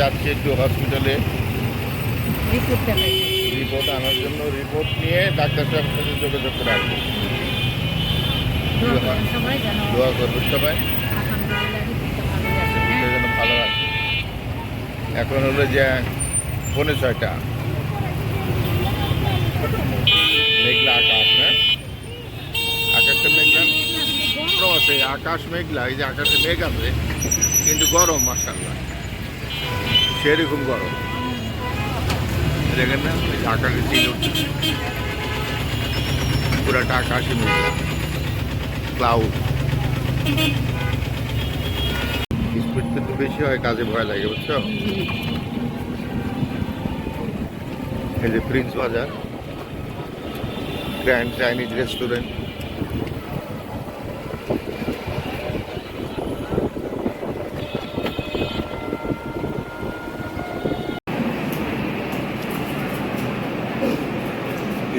যাচ্ছি একটু হসপিটালে রিপোর্ট আনার জন্য। রিপোর্ট নিয়ে ডাক্তার সাহেবের সাথে যোগাযোগ করে আসবো। দোয়া করবো সবাই যেন ভালো আছে। এখন হলো যে 5:45, মেঘলা আকাশ, হ্যাঁ আকাশটা মেঘলা আছে, আকাশ মেঘলা, এই যে আকাশে মেঘ আছে কিন্তু গরম, মাশাআল্লাহ সেরকম গরম। দেখেন না ওই যে আকাশে চিল উঠছে, পুরাটা আকাশে মেঘলা, ক্লাউড। স্পিড তো একটু বেশি হয়, কাজে ভয় লাগে, বুঝছো। এই যে প্রিন্স বাজার, গ্র্যান্ড চাইনিজ রেস্টুরেন্ট।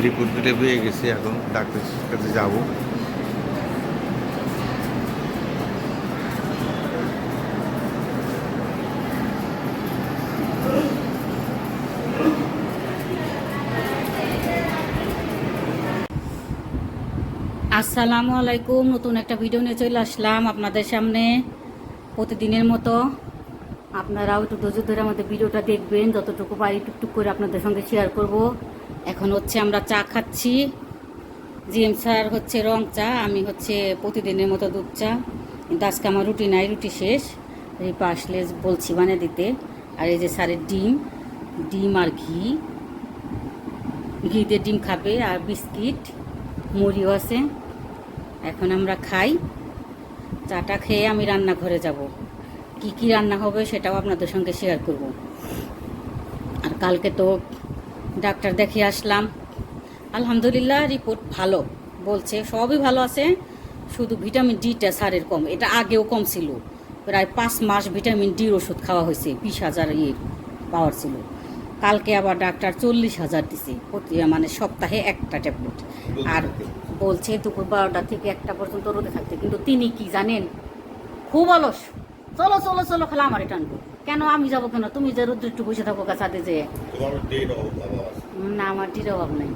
রিপোর্ট দিতে পেয়ে গেছি, এখন ডাক্তারের কাছে যাবো। আসসালামু আলাইকুম। নতুন একটা ভিডিও নিয়ে চলে আসলাম আপনাদের সামনে। প্রতিদিনের মতো আপনারাও একটু ধৈর্য ধরে আমাদের ভিডিওটা দেখবেন, যতটুকু পারি টুকটুক করে আপনাদের সঙ্গে শেয়ার করব। এখন হচ্ছে আমরা চা খাচ্ছি। জিএম স্যার হচ্ছে রং চা, আমি হচ্ছে প্রতিদিনের মতো দুধ চা। কিন্তু আজকে আমার রুটি নাই, রুটি শেষ। রিপা আসলে বলছি বানিয়ে দিতে। আর এই যে স্যারের ডিম আর ঘি দিয়ে ডিম খাবে, আর বিস্কিট মুড়িও আছে। এখন আমরা খাই। চাটা খেয়ে আমি রান্নাঘরে যাব। কি কি রান্না হবে সেটাও আপনাদের সঙ্গে শেয়ার করব। আর কালকে তো ডাক্তার দেখিয়ে আসলাম, আলহামদুলিল্লাহ রিপোর্ট ভালো বলছে, সবই ভালো আছে। শুধু ভিটামিন ডিটা স্যারের কম, এটা আগেও কম ছিল। প্রায় 5 মাস ভিটামিন ডির ওষুধ খাওয়া হয়েছে, 20,000 পাওয়ার ছিল। কালকে আবার ডাক্তার 40,000 দিছে, মানে সপ্তাহে একটা ট্যাবলেট। আর বলছে দুপুর 12টা থেকে 1টা পর্যন্ত রোদে থাকতে। কিন্তু তিনি কি জানেন, খুব অলস। চলো চলো চলো, খেলা আমারে টানবো কেন, আমি যাবো কেন, তুমি যে রোদ্রে একটু বসে থাকো গাছাতে যে। না, আমার ডির অভাব নাই।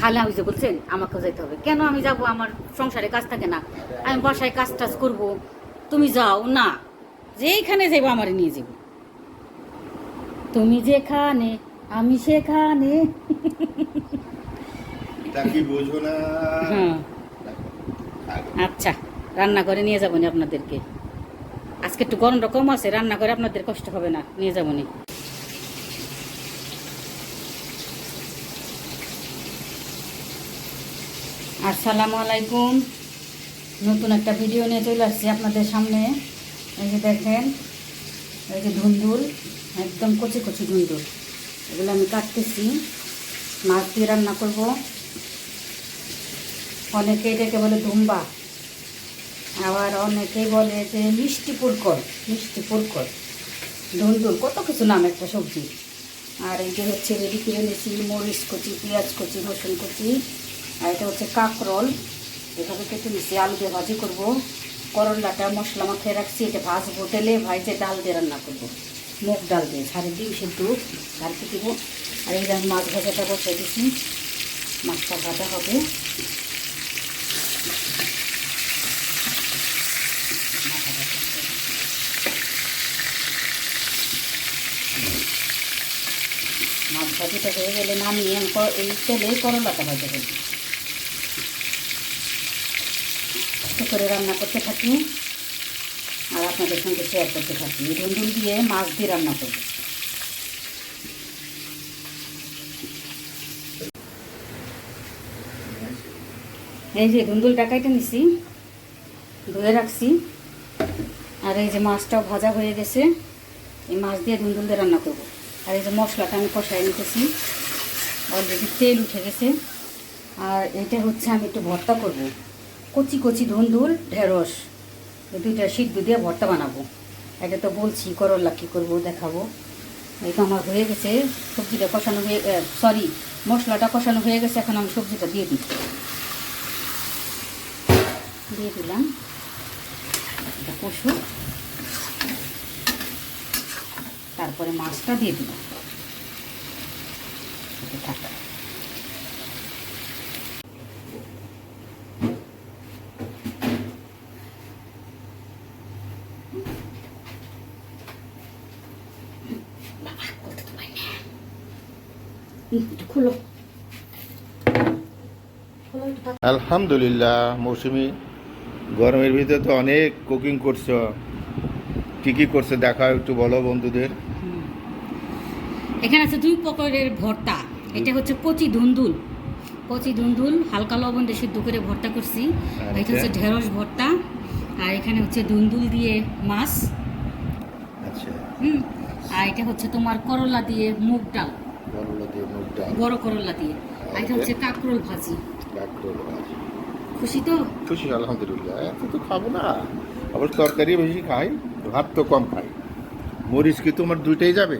খালে আমি যে বলছেন আমাকেও যাইতে হবে কেন, আমি যাব, আমার সংসারে কাজ থাকে না, আমি বাসায় কাজ টাজ করবো, তুমি যাও না, যেইখানে যাইবো আমার নিয়ে যাবো, তুমি যেখানে আমি সেখানে। হ্যাঁ আচ্ছা, রান্না করে নিয়ে যাবো নি আপনাদেরকে। আজকে একটু গরমটা কম আছে, রান্না করে আপনাদের কষ্ট হবে না, নিয়ে যাবো নি। আসসালামু আলাইকুম। নতুন একটা ভিডিও নিয়ে চলে আসছি আপনাদের সামনে। এই যে দেখেন, এই যে ধুন্দুল, একদম কচি কচি ধুন্দুল, এগুলো আমি কাটতেছি, মাছ দিয়ে রান্না করব। অনেকে এটাকে বলে ধুম্বা, আবার অনেকেই বলে যে মিষ্টি পুরকর, ধুন্দুল, কত কিছু নাম একটা সবজি। আর এই যে হচ্ছে রেডি করে নিয়েছি মরিচ কচি, পেঁয়াজ কচি, রসুন কচি। আর এটা হচ্ছে কাঁকরোল, এভাবে কেটে নিচ্ছি, আলু দিয়ে ভাজি করবো। করলাটা মশলা মাখিয়ে রাখছি, এটা ভাজবো তেলে, ভাইজে ডাল দিয়ে রান্না করবো, মুগ ডাল দিয়ে, সাড়ে ডিম সেদ্ধ ঝাড়তে দেবো। আর এই আমি মাছ ভাজাটা বসিয়ে দিচ্ছি, মাছটা ভাজা হবে। মাছ ভাজিটা হয়ে গেলে নামিয়ে এই তেলে করলাটা ভাজা করবো। করে রান্না করতে থাকি আর আপনাদের সঙ্গে শেয়ার করতে থাকি। ধুন্দুল দিয়ে মাছ দিয়ে রান্না করব। এই যে ধুন্দুলটা কেটে নিছি, ধুয়ে রাখছি। আর এই যে মাছটাও ভাজা হয়ে গেছে, এই মাছ দিয়ে ধুন্দুল দিয়ে রান্না করব। আর এই যে মশলাটা আমি কষাই নিতেছি, অলরেডি তেল উঠে গেছে। আর এটা হচ্ছে আমি একটু ভর্তা করব, কচি কচি ধুন্দুল, ঢেঁড়স, এই দুইটা সিদ্ধ দিয়ে ভর্তা বানাবো। এটা তো বলছি করলা কী করবো দেখাবো। এই তো আমার হয়ে গেছে, সবজিটা কষানো হয়ে, মশলাটা কষানো হয়ে গেছে। এখন আমি সবজিটা দিয়ে দিলাম, এটা কষু। তারপরে মাছটা দিয়ে দিলাম। এটা থাক। বাবা, করতে তো পারি না। একটু খুলো। খুলো একটু। আলহামদুলিল্লাহ মৌসুমি, গরমের ভিতরে তো অনেক কুকিং করছো, কি কি করছে দেখা একটু বলো বন্ধুদের। এখানে আছে 2 প্রকারের ভর্তা। এটা হচ্ছে কচি ধুন্দুল হালকা লবণ দিয়ে সিদ্ধ করে ভর্তা করছি। আর এটা হচ্ছে ঢেঁড়স ভর্তা। আর এখানে হচ্ছে ধুন্দুল দিয়ে মাছ। আচ্ছা, আর এটা হচ্ছে তোমার করলা দিয়ে মুগ ডাল, করলা দিয়ে মুগ ডাল, বড় করলা দিয়ে। আর এটা হচ্ছে কাঁকরোল ভাজি। কাঁকরোল ভাজি। খুশি তো? খুশি আলহামদুলিল্লাহ। এত তো খাবো না, আবার তরকারি বেশি খাই, ভাত তো কম খাই। মরিচ কি তোমার দুইটাই যাবে?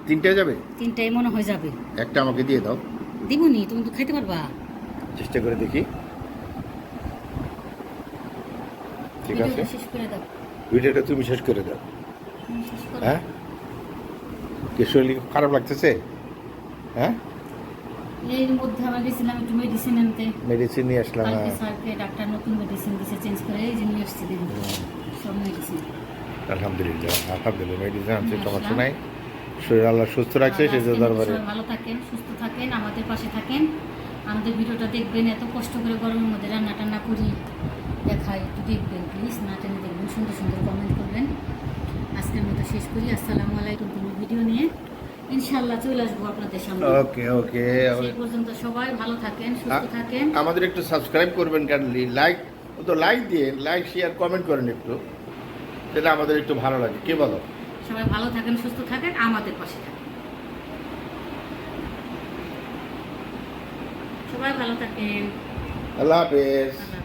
তিনটাই যাবে? তিনটাই মনে হয় যাবে। একটা আমাকে দিয়ে দাও। দিবনি, তুমি তো খাইতে পারবা। চেষ্টা করে দেখি। ঠিক আছে, ভিডিওটা শেষ করে দাও। ভিডিওটা তুমি শেষ করে দাও। শেষ করো। হ্যাঁ, কি শরীর খারাপ লাগতেছে? হ্যাঁ, এর মধ্যে আমরা গেছিলাম একটু মেডিসিন আনতে। মেডিসিন নিয়ে আসলাম। কালকে স্যারকে ডাক্তার নতুন মেডিসিন দিয়েছে, চেঞ্জ করে এই যে নিয়ে আসছি দেখুন সব মেডিসিন। আলহামদুলিল্লাহ মেডিসিন আনছে, সমস্যা নাই। শরীর আল্লাহ সুস্থ রাখছে, সেই জন্য দরবারে। ভালো থাকেন, সুস্থ থাকেন, আমাদের পাশে থাকেন, আমাদের ভিডিওটা দেখবেন। এত কষ্ট করে গরমের মধ্যে রান্না টান্না করি, দেখাই, একটু দেখবেন প্লিজ, না টেনে দেখবেন, সুন্দর সুন্দর কমেন্ট করবেন। আজকের মতো শেষ করি। আসসালামু আলাইকুম। কোনো ভিডিও নিয়ে ইনশাআল্লাহ চলে আসবো আপনাদের সামনে। ওকে ওকে, সেই পর্যন্ত সবাই ভালো থাকেন, সুস্থ থাকেন। আমাদের একটু সাবস্ক্রাইব করবেন, কাইন্ডলি লাইক, তো লাইক দিয়ে লাইক শেয়ার কমেন্ট করেন একটু, সেটা আমাদের একটু ভালো লাগে। কে বলো? সবাই ভালো থাকেন, সুস্থ থাকেন, আমাদের পাশে থাকেন। সবাই ভালো থাকেন। আল্লাহ হাফেজ। আল্লাহ